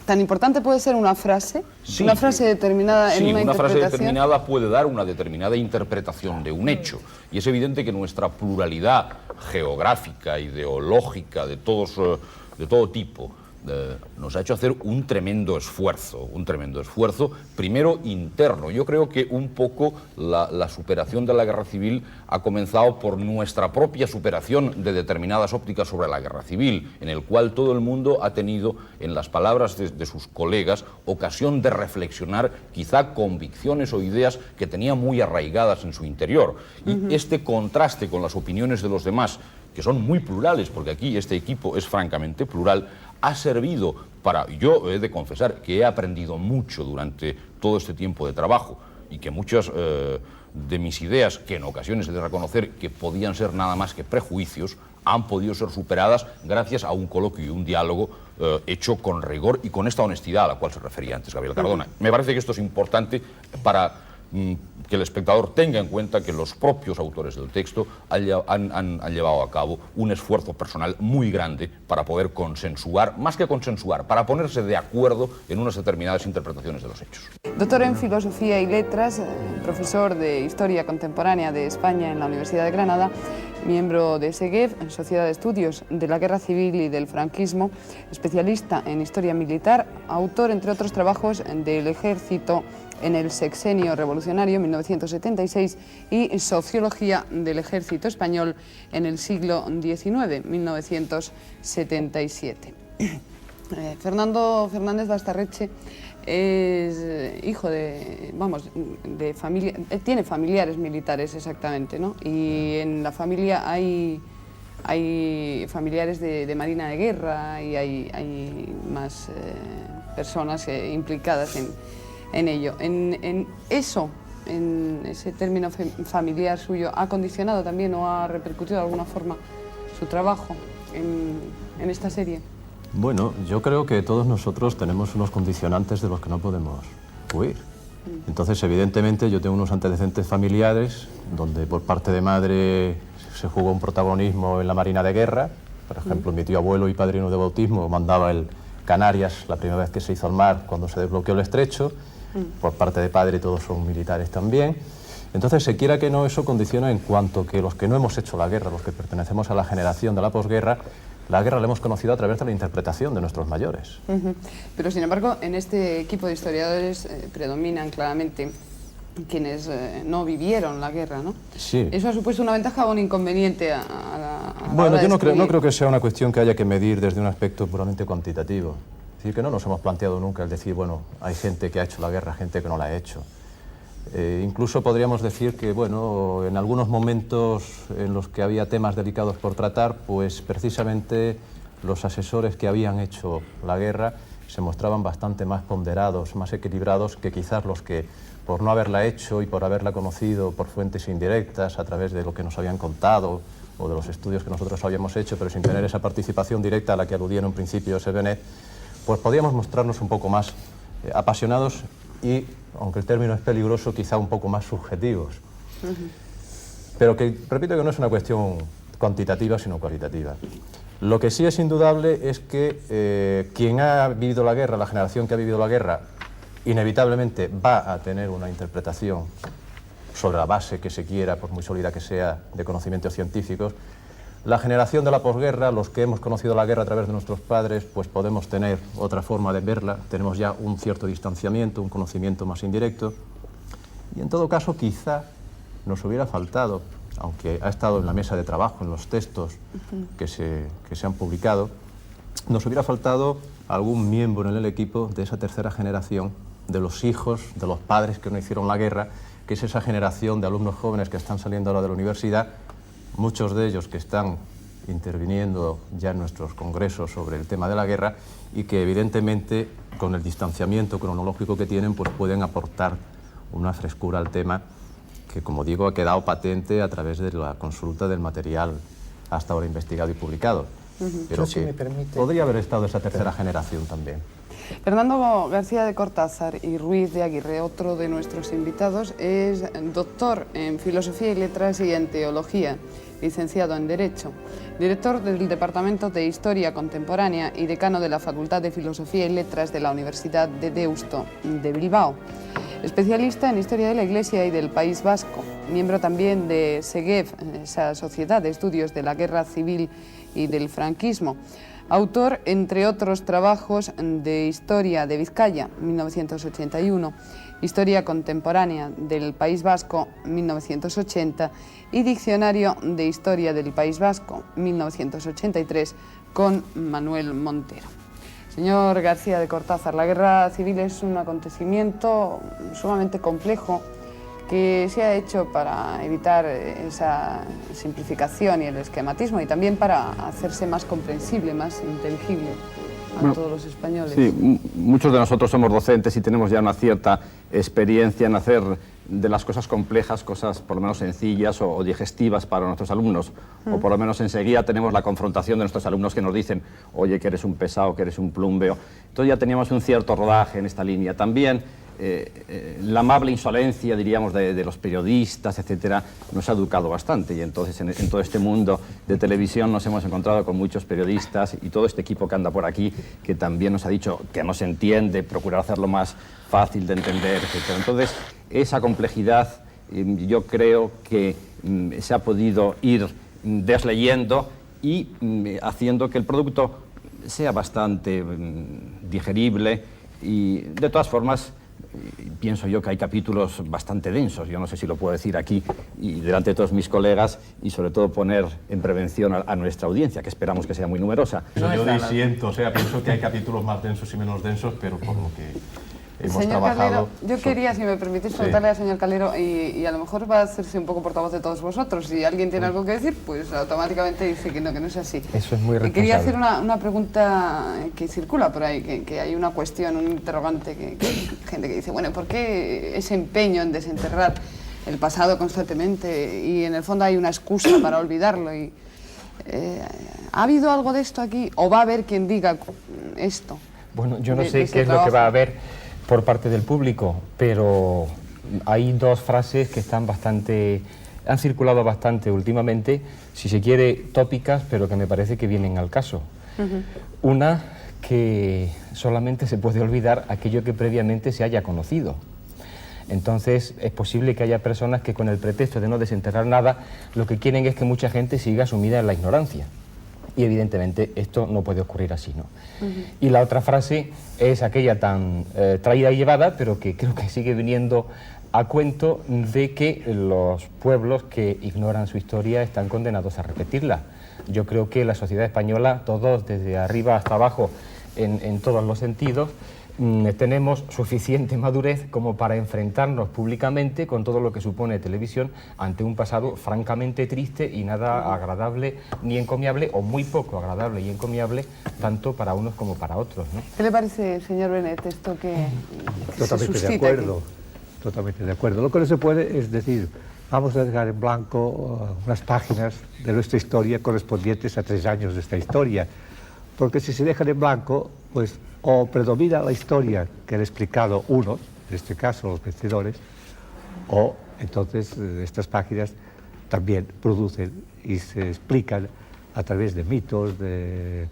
¿Tan importante puede ser una frase? Sí, una frase determinada en una interpretación. Sí, una frase determinada puede dar una determinada interpretación de un hecho. Y es evidente que nuestra pluralidad geográfica, ideológica, de todo tipo, nos ha hecho hacer un tremendo esfuerzo, primero interno. Yo creo que un poco la superación de la guerra civil ha comenzado por nuestra propia superación de determinadas ópticas sobre la guerra civil, en el cual todo el mundo ha tenido, en las palabras de sus colegas, ocasión de reflexionar quizá convicciones o ideas que tenía muy arraigadas en su interior. Y este contraste con las opiniones de los demás, que son muy plurales, porque aquí este equipo es francamente plural, ha servido para, yo he de confesar que he aprendido mucho durante todo este tiempo de trabajo y que muchas de mis ideas, que en ocasiones he de reconocer que podían ser nada más que prejuicios, han podido ser superadas gracias a un coloquio y un diálogo hecho con rigor y con esta honestidad a la cual se refería antes Gabriel Cardona. Me parece que esto es importante para que el espectador tenga en cuenta que los propios autores del texto han llevado a cabo un esfuerzo personal muy grande para poder consensuar, más que consensuar, para ponerse de acuerdo en unas determinadas interpretaciones de los hechos. Doctor en Filosofía y Letras, profesor de Historia Contemporánea de España en la Universidad de Granada, miembro de SEGEF, Sociedad de Estudios de la Guerra Civil y del Franquismo, especialista en Historia Militar, autor, entre otros trabajos, del Ejército en el Sexenio Revolucionario, 1976, y Sociología del Ejército Español en el siglo XIX, 1977. Fernando Fernández Bastarreche es hijo de familia, tiene familiares militares exactamente, ¿no? Y en la familia hay familiares de Marina de Guerra y hay más personas implicadas en ello. En ese término familiar suyo, ¿ha condicionado también o ha repercutido de alguna forma su trabajo en esta serie? Bueno, yo creo que todos nosotros tenemos unos condicionantes de los que no podemos huir. Entonces, evidentemente, yo tengo unos antecedentes familiares donde por parte de madre se jugó un protagonismo en la Marina de Guerra. Por ejemplo, mi tío abuelo y padrino de bautismo mandaba el Canarias la primera vez que se hizo al mar cuando se desbloqueó el estrecho. Por parte de padre todos son militares también. Entonces, se quiera que no, eso condiciona en cuanto que los que no hemos hecho la guerra, los que pertenecemos a la generación de la posguerra, la guerra la hemos conocido a través de la interpretación de nuestros mayores. Pero, sin embargo, en este equipo de historiadores predominan claramente quienes no vivieron la guerra, ¿no? Sí. ¿Eso ha supuesto una ventaja o un inconveniente a bueno, yo no creo que sea una cuestión que haya que medir desde un aspecto puramente cuantitativo. Es decir, que no nos hemos planteado nunca el decir, bueno, hay gente que ha hecho la guerra, gente que no la ha hecho. Incluso podríamos decir que, bueno, en algunos momentos en los que había temas delicados por tratar, pues precisamente los asesores que habían hecho la guerra se mostraban bastante más ponderados, más equilibrados que quizás los que, por no haberla hecho y por haberla conocido por fuentes indirectas, a través de lo que nos habían contado o de los estudios que nosotros habíamos hecho, pero sin tener esa participación directa a la que aludía en un principio Sebenet, pues podíamos mostrarnos un poco más apasionados y, aunque el término es peligroso, quizá un poco más subjetivos. Pero que, repito, que no es una cuestión cuantitativa, sino cualitativa. Lo que sí es indudable es que quien ha vivido la guerra, la generación que ha vivido la guerra, inevitablemente va a tener una interpretación sobre la base que se quiera, por muy sólida que sea, de conocimientos científicos. La generación de la posguerra, los que hemos conocido la guerra a través de nuestros padres, pues podemos tener otra forma de verla, tenemos ya un cierto distanciamiento, un conocimiento más indirecto, y en todo caso quizá nos hubiera faltado, aunque ha estado en la mesa de trabajo, en los textos que se han publicado, nos hubiera faltado algún miembro en el equipo de esa tercera generación, de los hijos, de los padres que no hicieron la guerra, que es esa generación de alumnos jóvenes que están saliendo ahora de la universidad, muchos de ellos que están interviniendo ya en nuestros congresos sobre el tema de la guerra y que evidentemente con el distanciamiento cronológico que tienen pues pueden aportar una frescura al tema que, como digo, ha quedado patente a través de la consulta del material hasta ahora investigado y publicado. Pero si me permite, podría haber estado esa tercera generación también. Fernando García de Cortázar y Ruiz de Aguirre, otro de nuestros invitados, es doctor en Filosofía y Letras y en Teología, licenciado en Derecho, director del Departamento de Historia Contemporánea y decano de la Facultad de Filosofía y Letras de la Universidad de Deusto de Bilbao, especialista en Historia de la Iglesia y del País Vasco, miembro también de SEGEF, esa Sociedad de Estudios de la Guerra Civil y del Franquismo, autor, entre otros trabajos, de Historia de Vizcaya, 1981, Historia Contemporánea del País Vasco, 1980, y Diccionario de Historia del País Vasco, 1983, con Manuel Montero. Señor García de Cortázar, la guerra civil es un acontecimiento sumamente complejo que se ha hecho para evitar esa simplificación y el esquematismo y también para hacerse más comprensible, más inteligible a todos los españoles. Sí, muchos de nosotros somos docentes y tenemos ya una cierta experiencia en hacer de las cosas complejas, cosas por lo menos sencillas o digestivas para nuestros alumnos. O por lo menos enseguida tenemos la confrontación de nuestros alumnos que nos dicen, oye, que eres un pesado, que eres un plumbeo. Entonces ya teníamos un cierto rodaje en esta línea. También la amable insolencia, diríamos, de los periodistas, etcétera, nos ha educado bastante. Y entonces en todo este mundo de televisión nos hemos encontrado con muchos periodistas y todo este equipo que anda por aquí, que también nos ha dicho que nos entiende, procurar hacerlo más fácil de entender, etcétera. Entonces, esa complejidad yo creo que se ha podido ir desleyendo y haciendo que el producto sea bastante digerible. Y de todas formas, pienso yo que hay capítulos bastante densos, yo no sé si lo puedo decir aquí y delante de todos mis colegas, y sobre todo poner en prevención a nuestra audiencia, que esperamos que sea muy numerosa. Yo disiento, o sea, pienso que hay capítulos más densos y menos densos, pero por lo que hemos señor trabajado... Calero, yo quería, si me permitís, preguntarle al señor Calero, y a lo mejor va a hacerse un poco portavoz de todos vosotros. Si alguien tiene algo que decir, pues automáticamente dice que no es así. Eso es muy responsable. Quería hacer una pregunta que circula por ahí, que hay una cuestión, un interrogante, que hay gente que dice, bueno, ¿por qué ese empeño en desenterrar el pasado constantemente? Y en el fondo hay una excusa para olvidarlo. Y, ¿ha habido algo de esto aquí? ¿O va a haber quien diga esto? Bueno, yo no sé qué es lo que va a haber por parte del público, pero hay dos frases que han circulado bastante últimamente, si se quiere tópicas, pero que me parece que vienen al caso. Una, que solamente se puede olvidar aquello que previamente se haya conocido. Entonces es posible que haya personas que con el pretexto de no desenterrar nada, lo que quieren es que mucha gente siga sumida en la ignorancia. Y evidentemente esto no puede ocurrir así, ¿no? Y la otra frase es aquella tan traída y llevada, pero que creo que sigue viniendo a cuento, de que los pueblos que ignoran su historia están condenados a repetirla. Yo creo que la sociedad española, todos desde arriba hasta abajo, en todos los sentidos, tenemos suficiente madurez como para enfrentarnos públicamente con todo lo que supone televisión ante un pasado francamente triste y nada agradable ni encomiable, o muy poco agradable y encomiable, tanto para unos como para otros, ¿no? ¿Qué le parece, señor Benet, esto que Totalmente de acuerdo, totalmente de acuerdo. Lo que no se puede es decir, vamos a dejar en blanco unas páginas de nuestra historia correspondientes a 3 años de esta historia, porque si se dejan en blanco, pues o predomina la historia que han explicado unos, en este caso los vencedores, o entonces estas páginas también producen y se explican a través de mitos, de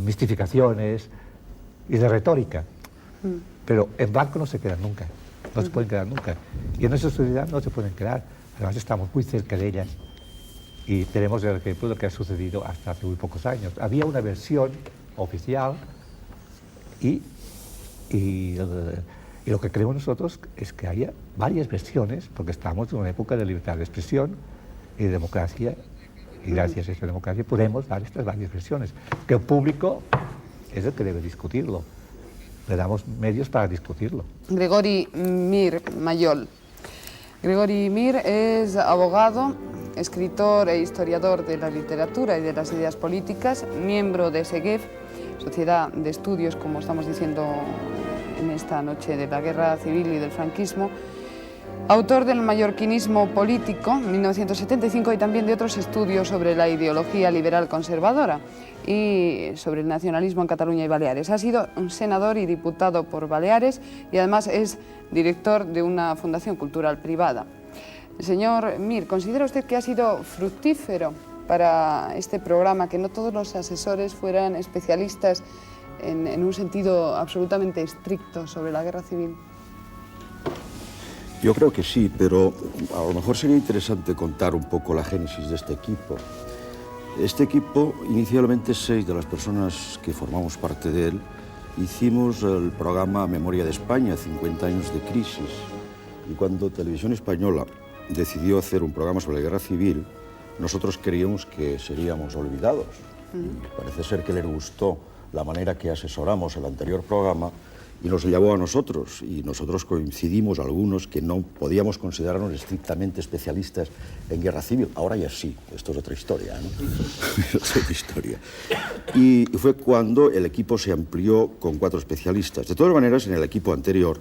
mistificaciones y de retórica. Pero en blanco no se quedan nunca, no se pueden quedar nunca. Y en nuestra sociedad no se pueden quedar, además estamos muy cerca de ellas y tenemos el ejemplo de lo que ha sucedido hasta hace muy pocos años. Había una versión oficial y lo que creemos nosotros es que haya varias versiones, porque estamos en una época de libertad de expresión y de democracia, y gracias a esa democracia podemos dar estas varias versiones, que el público es el que debe discutirlo. Le damos medios para discutirlo. Gregori Mir Mayol. Gregori Mir es abogado, escritor e historiador de la literatura y de las ideas políticas, miembro de SEGEF, Sociedad de Estudios, como estamos diciendo en esta noche, de la Guerra Civil y del franquismo, autor del Mallorquinismo político, 1975, y también de otros estudios sobre la ideología liberal conservadora y sobre el nacionalismo en Cataluña y Baleares. Ha sido un senador y diputado por Baleares y además es director de una fundación cultural privada. Señor Mir, ¿considera usted que ha sido fructífero para este programa que no todos los asesores fueran especialistas en un sentido absolutamente estricto sobre la guerra civil? Yo creo que sí, pero a lo mejor sería interesante contar un poco la génesis de este equipo. Este equipo, inicialmente 6 de las personas que formamos parte de él, hicimos el programa Memoria de España, 50 años de crisis. Y cuando Televisión Española decidió hacer un programa sobre la guerra civil, nosotros creíamos que seríamos olvidados. Parece ser que les gustó la manera que asesoramos el anterior programa y nos llevó a nosotros. Y nosotros coincidimos algunos que no podíamos considerarnos estrictamente especialistas en guerra civil. Ahora ya sí, esto es otra historia, ¿no? Es otra historia. Y fue cuando el equipo se amplió con 4 especialistas. De todas maneras, en el equipo anterior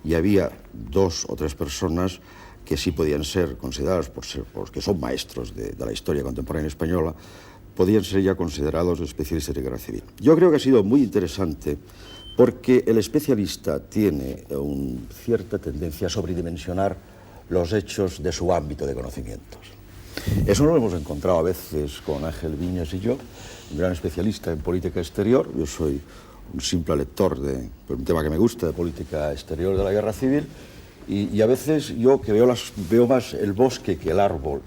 y había 2 o 3 personas que sí podían ser considerados, porque son maestros de la historia contemporánea española, podían ser ya considerados especialistas de guerra civil. Yo creo que ha sido muy interesante porque el especialista tiene cierta tendencia a sobredimensionar los hechos de su ámbito de conocimientos. Eso lo hemos encontrado a veces con Ángel Viñas y yo, un gran especialista en política exterior. Yo soy un simple lector de un tema que me gusta, de política exterior de la guerra civil, y a veces yo que veo más el bosque que el árbol.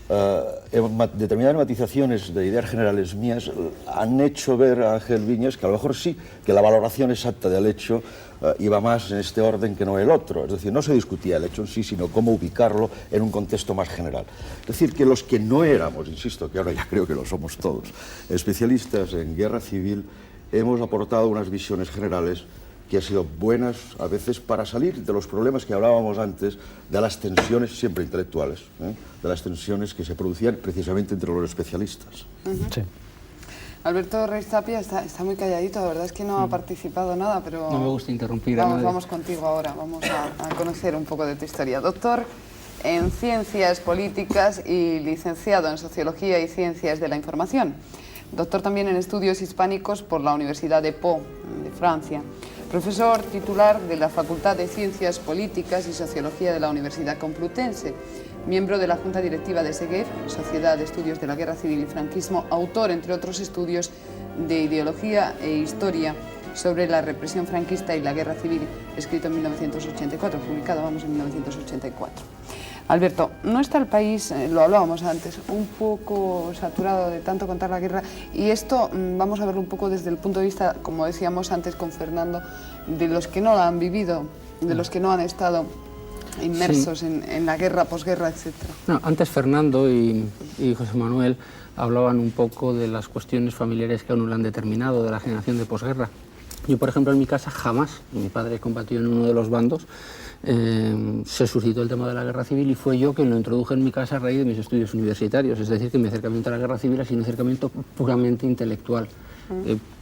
Determinadas matizaciones de ideas generales mías han hecho ver a Ángel Viñas que a lo mejor sí, que la valoración exacta del hecho iba más en este orden que no el otro. Es decir, no se discutía el hecho en sí, sino cómo ubicarlo en un contexto más general. Es decir, que los que no éramos, insisto, que ahora ya creo que lo somos todos, especialistas en guerra civil, hemos aportado unas visiones generales que han sido buenas a veces para salir de los problemas que hablábamos antes, de las tensiones siempre intelectuales, de las tensiones que se producían precisamente entre los especialistas. Sí. Alberto Reyes Tapia está muy calladito, la verdad es que no ha participado nada, pero... No me gusta interrumpir a nadie. Vamos contigo ahora, vamos a conocer un poco de tu historia. Doctor en Ciencias Políticas y licenciado en Sociología y Ciencias de la Información. Doctor también en Estudios Hispánicos por la Universidad de Pau, de Francia. Profesor titular de la Facultad de Ciencias Políticas y Sociología de la Universidad Complutense, miembro de la Junta Directiva de SEGEF, Sociedad de Estudios de la Guerra Civil y Franquismo, autor, entre otros estudios, de Ideología e Historia sobre la represión franquista y la Guerra Civil, escrito en 1984, publicado, en 1984. Alberto, ¿no está el país, lo hablábamos antes, un poco saturado de tanto contar la guerra? Y esto vamos a verlo un poco desde el punto de vista, como decíamos antes con Fernando, de los que no la han vivido, de los que no han estado inmersos en la guerra, posguerra, etc. No, antes Fernando y José Manuel hablaban un poco de las cuestiones familiares que a uno le han determinado, de la generación de posguerra. Yo, por ejemplo, en mi casa jamás, mi padre combatió en uno de los bandos, se suscitó el tema de la guerra civil y fue yo quien lo introduje en mi casa a raíz de mis estudios universitarios. Es decir, que mi acercamiento a la guerra civil ha sido un acercamiento puramente intelectual.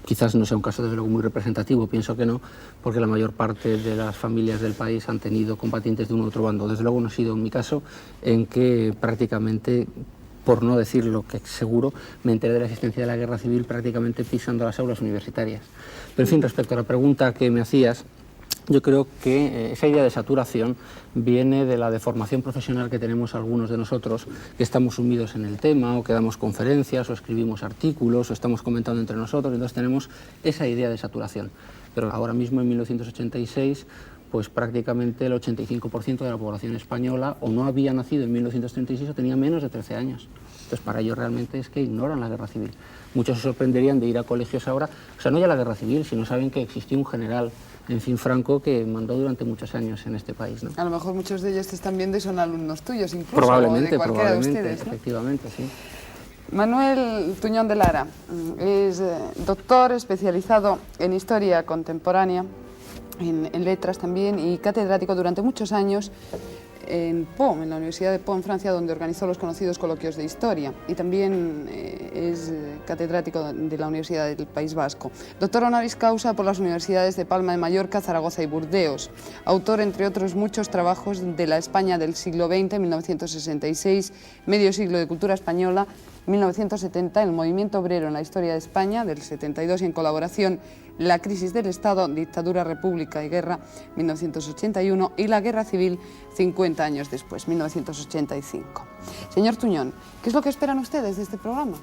Quizás no sea un caso desde luego muy representativo, pienso que no, porque la mayor parte de las familias del país han tenido combatientes de un u otro bando. Desde luego no ha sido mi caso, en que prácticamente, por no decir lo que seguro, me enteré de la existencia de la guerra civil prácticamente pisando las aulas universitarias. Pero en fin, respecto a la pregunta que me hacías, yo creo que esa idea de saturación viene de la deformación profesional que tenemos algunos de nosotros, que estamos sumidos en el tema, o que damos conferencias, o escribimos artículos, o estamos comentando entre nosotros, entonces tenemos esa idea de saturación. Pero ahora mismo, en 1986, pues prácticamente el 85% de la población española o no había nacido en 1936 o tenía menos de 13 años. Entonces, para ellos realmente es que ignoran la guerra civil. Muchos se sorprenderían de ir a colegios ahora, o sea, no ya la guerra civil, sino saben que existió un general, en fin, Franco, que mandó durante muchos años en este país, ¿no? A lo mejor muchos de ellos te están viendo y son alumnos tuyos, incluso, probablemente, de cualquiera de ustedes, ¿no? Efectivamente, sí. Manuel Tuñón de Lara es doctor especializado en Historia Contemporánea, en Letras también, y catedrático durante muchos años en Pau, en la Universidad de Pau, en Francia, donde organizó los conocidos coloquios de historia, y también es catedrático de la Universidad del País Vasco. Doctor honoris causa por las universidades de Palma de Mallorca, Zaragoza y Burdeos. Autor, entre otros muchos trabajos, de la España del siglo XX, 1966, Medio siglo de cultura española, 1970, el movimiento obrero en la historia de España, del 72, y en colaboración, la crisis del Estado, dictadura, república y guerra, 1981, y la guerra civil 50 años después, 1985. Señor Tuñón, ¿qué es lo que esperan ustedes de este programa?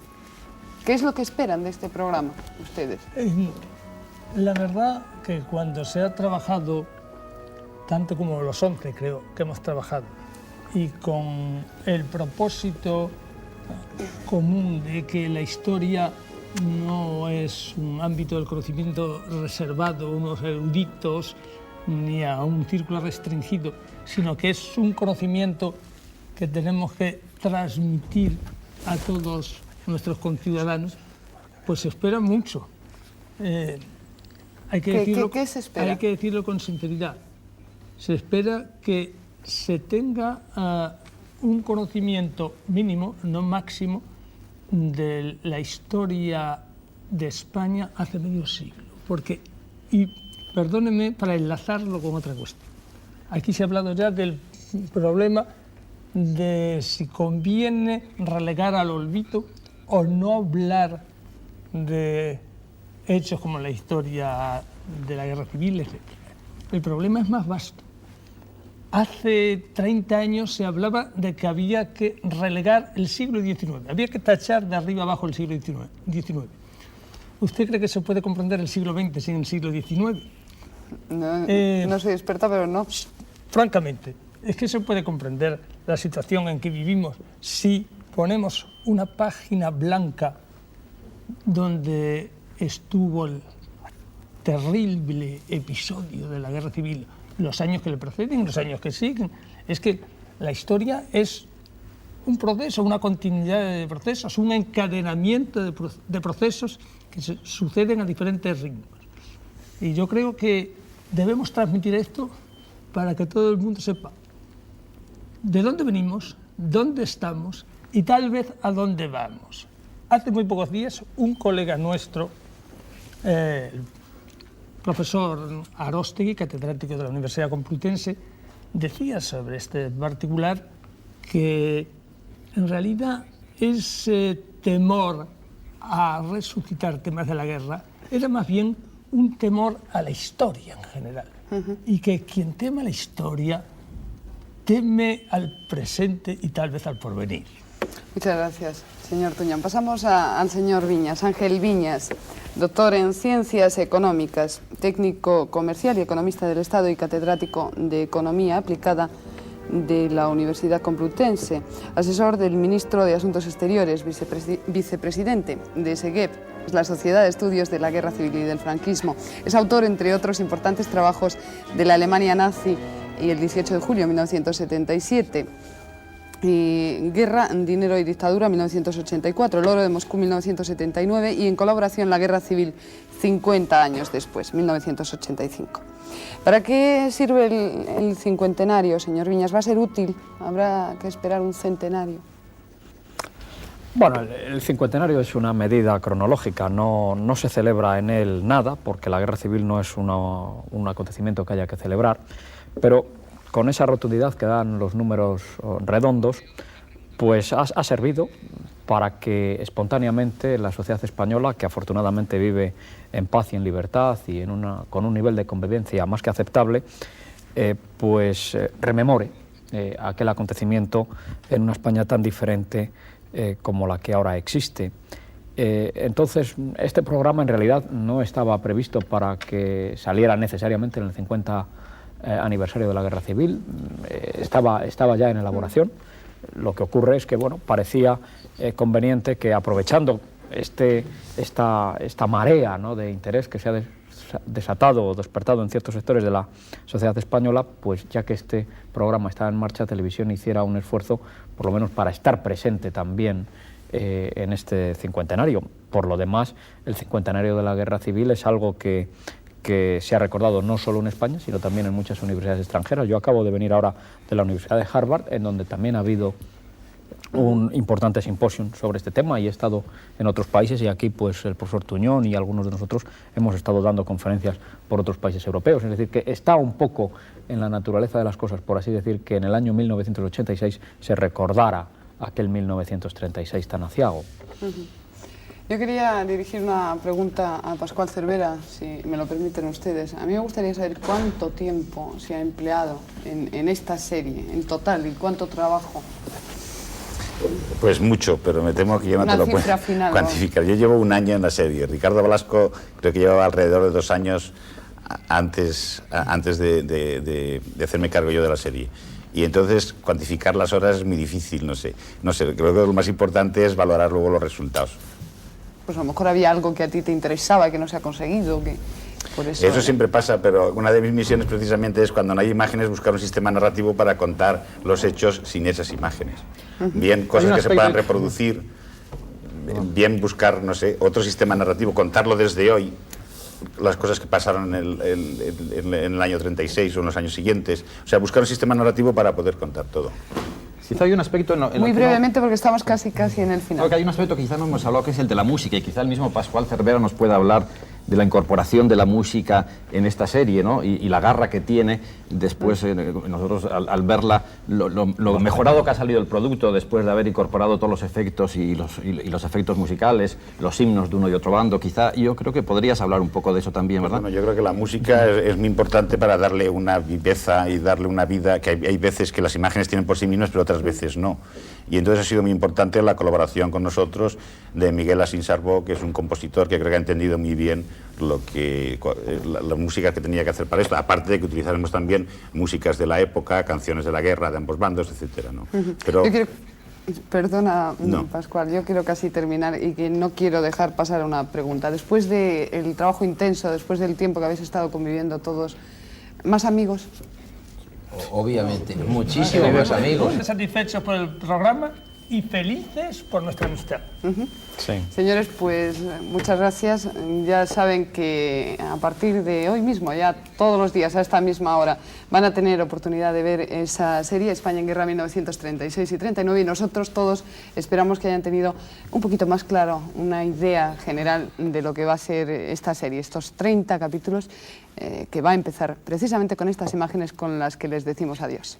¿Qué es lo que esperan de este programa ustedes? La verdad que cuando se ha trabajado, tanto como los 11 creo que hemos trabajado, y con el propósito común de que la historia no es un ámbito del conocimiento reservado a unos eruditos ni a un círculo restringido, sino que es un conocimiento que tenemos que transmitir a todos nuestros conciudadanos, pues se espera mucho. Hay que decirlo, ¿Qué se espera? Hay que decirlo con sinceridad. Se espera que se tenga un conocimiento mínimo, no máximo, de la historia de España hace medio siglo. Porque, y perdónenme para enlazarlo con otra cuestión, aquí se ha hablado ya del problema de si conviene relegar al olvido o no hablar de hechos como la historia de la Guerra Civil, etc. El problema es más vasto. Hace 30 años se hablaba de que había que relegar el siglo XIX, había que tachar de arriba abajo el siglo XIX. ¿Usted cree que se puede comprender el siglo XX sin el siglo XIX? No soy experta, pero no. Francamente, es que se puede comprender la situación en que vivimos si ponemos una página blanca donde estuvo el terrible episodio de la Guerra Civil, los años que le preceden, los años que siguen. Es que la historia es un proceso, una continuidad de procesos, un encadenamiento de procesos que suceden a diferentes ritmos. Y yo creo que debemos transmitir esto para que todo el mundo sepa de dónde venimos, dónde estamos y tal vez a dónde vamos. Hace muy pocos días un colega nuestro, el profesor Aróstegui, catedrático de la Universidad Complutense, decía sobre este particular que en realidad ese temor a resucitar temas de la guerra era más bien un temor a la historia en general. Y que quien teme a la historia teme al presente y tal vez al porvenir. Muchas gracias, señor Tuñón. Pasamos al señor Viñas, Ángel Viñas, doctor en Ciencias Económicas, técnico comercial y economista del Estado y catedrático de Economía Aplicada de la Universidad Complutense, asesor del ministro de Asuntos Exteriores, vicepresidente de SEGEP, la Sociedad de Estudios de la Guerra Civil y del Franquismo. Es autor, entre otros importantes trabajos, de la Alemania nazi y el 18 de julio de 1977, y Guerra, Dinero y Dictadura, 1984, el Oro de Moscú, 1979, y en colaboración la Guerra Civil 50 años después, 1985. ¿Para qué sirve el cincuentenario, señor Viñas? ¿Va a ser útil? ¿Habrá que esperar un centenario? Bueno, el cincuentenario es una medida cronológica, no se celebra en él nada, porque la Guerra Civil no es un acontecimiento que haya que celebrar, pero con esa rotundidad que dan los números redondos, pues ha servido para que espontáneamente la sociedad española, que afortunadamente vive en paz y en libertad y con un nivel de convivencia más que aceptable, rememore aquel acontecimiento en una España tan diferente como la que ahora existe. Entonces, este programa en realidad no estaba previsto para que saliera necesariamente en el 50 aniversario de la Guerra Civil, estaba ya en elaboración. Lo que ocurre es que, bueno, parecía conveniente que, aprovechando esta marea, ¿no?, de interés que se ha desatado o despertado en ciertos sectores de la sociedad española, pues ya que este programa estaba en marcha, Televisión hiciera un esfuerzo, por lo menos para estar presente también en este cincuentenario. Por lo demás, el cincuentenario de la Guerra Civil es algo que se ha recordado no solo en España, sino también en muchas universidades extranjeras. Yo acabo de venir ahora de la Universidad de Harvard, en donde también ha habido un importante simposium sobre este tema, y he estado en otros países, y aquí pues el profesor Tuñón y algunos de nosotros hemos estado dando conferencias por otros países europeos. Es decir, que está un poco en la naturaleza de las cosas, por así decir, que en el año 1986 se recordara aquel 1936 tan aciago. Yo quería dirigir una pregunta a Pascual Cervera, si me lo permiten ustedes. A mí me gustaría saber cuánto tiempo se ha empleado en esta serie, en total, y cuánto trabajo. Pues mucho, pero me temo que yo no te lo puedo cuantificar. Yo llevo un año en la serie. Ricardo Velasco creo que llevaba alrededor de 2 años antes de hacerme cargo yo de la serie. Y entonces cuantificar las horas es muy difícil, no sé. Creo que lo más importante es valorar luego los resultados. Pues a lo mejor había algo que a ti te interesaba, que no se ha conseguido, que por eso... Eso siempre pasa, pero una de mis misiones precisamente es, cuando no hay imágenes, buscar un sistema narrativo para contar los hechos sin esas imágenes. Bien cosas que se puedan reproducir, bien buscar, no sé, otro sistema narrativo, contarlo desde hoy, las cosas que pasaron en el año 36 o en los años siguientes. O sea, buscar un sistema narrativo para poder contar todo. Quizá hay un aspecto... Muy brevemente, porque estamos casi en el final. Creo que hay un aspecto que quizá no hemos hablado, que es el de la música, y quizá el mismo Pascual Cervera nos pueda hablar de la incorporación de la música en esta serie, ¿no? Y la garra que tiene después, nosotros al verla, lo mejorado que ha salido el producto después de haber incorporado todos los efectos y los efectos musicales, los himnos de uno y otro bando, quizá yo creo que podrías hablar un poco de eso también, ¿verdad? Bueno, yo creo que la música es muy importante para darle una viveza y darle una vida, que hay veces que las imágenes tienen por sí mismas, pero otras veces no. Y entonces ha sido muy importante la colaboración con nosotros de Miguel Asín Sarbó, que es un compositor que creo que ha entendido muy bien la música que tenía que hacer para esto, aparte de que utilizaremos también músicas de la época, canciones de la guerra, de ambos bandos, etcétera, ¿no? Pero perdona, no. Pascual, yo quiero casi terminar y que no quiero dejar pasar una pregunta. Después del trabajo intenso, después del tiempo que habéis estado conviviendo todos, ¿más amigos? Obviamente, muchísimos más amigos. Muy satisfechos por el programa y felices por nuestra amistad. Sí. Señores, pues muchas gracias. Ya saben que a partir de hoy mismo, ya todos los días a esta misma hora, van a tener oportunidad de ver esa serie España en Guerra 1936 y 39, y nosotros todos esperamos que hayan tenido un poquito más claro una idea general de lo que va a ser esta serie, estos 30 capítulos que va a empezar precisamente con estas imágenes con las que les decimos adiós.